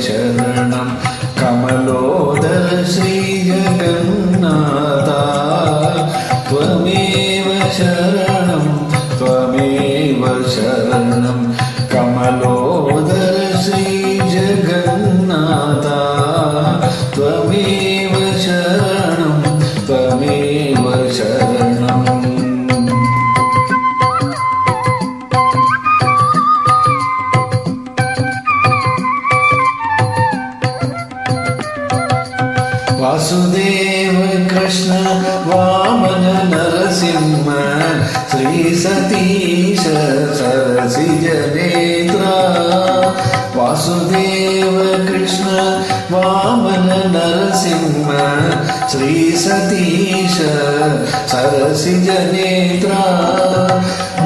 शरणं कमलोदर श्रीजगन्नाथ त्वमेव शरणं कमलोदर श्रीजगन्नाथ त्वमेव शरणं वासुदेव कृष्ण वामन नरसिंह श्री सतीश सरसिज नेत्र वासुदेव कृष्ण वामन नरसिंह श्री सतीश सरसिज नेत्र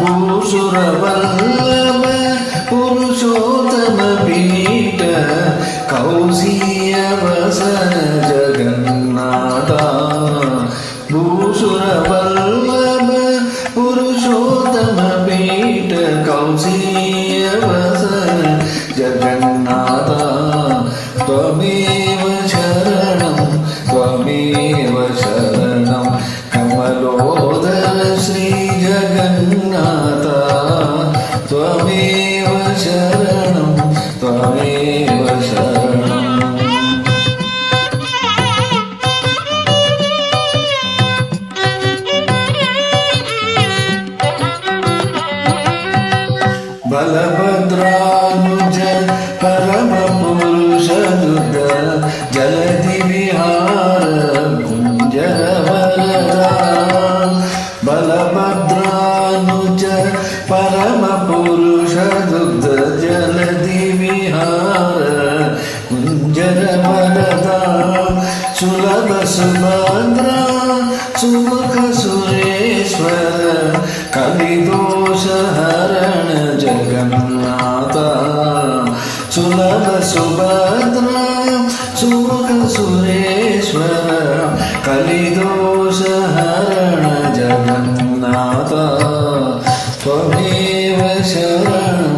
भूसुरवल्लभ पुरुषोत्तम पीठ कौशिय वसन जगन्नाथ भूसुरवल्लभ पुरुषोत्तम पीठ कौशिय वसन जगन्नाथ त्वमेव शरणं कमलोदर श्री जगन्नाथ त्वमेव शरणं बलभद्रानुज परम पुरुष दुर्ग जलधि विहार कुंजर वरदा बलभद्रानुज परम पुरुष दुर्ग जलधि विहार कुंजर वरदा सुलभ सुभद्रा सुमुख सुरेश्वर कलिदोष हरण जगन्नाथ सुलभ सुभद्रा सुमुख सुरेश्वर कलिदोष हरण जगन्नाथ त्वमेव शरणं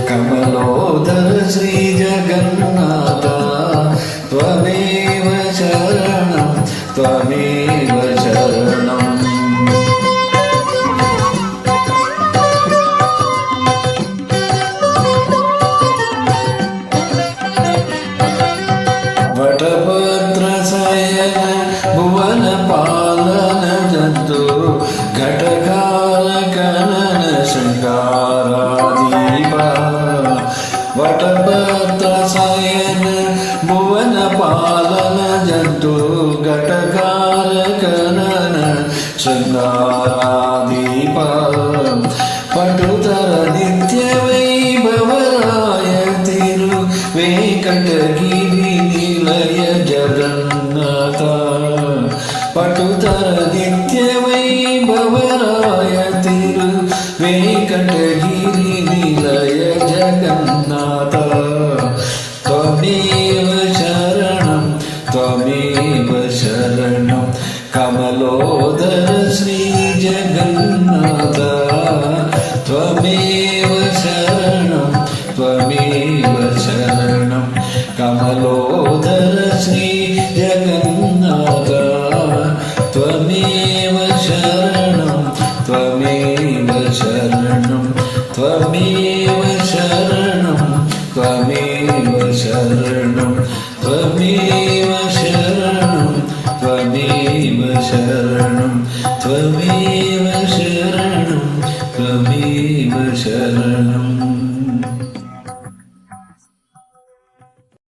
कमलोदर श्री जगन्नाथ त्वमेव शरणं वटभद्र शयन भुवन पालन जन्तु घटकार कनन शृंगारादीप वटभद्र शयन भुवन पालन जन्तु घटकार कनन शृंगारादीप पटुतर नित्य वैभवराय तिरु वेंकटगिरि निलय जगन्नाथ पटुतर नित्य वैभवराय तिरु वेंकटगिरि निलय जगन्नाथ त्वमेव शरणं कमलोदर श्री जगन्नाथ त्वमेव शरणं कमलोदर श्री जगन्नाथ त्वमेव शरणं त्वमेव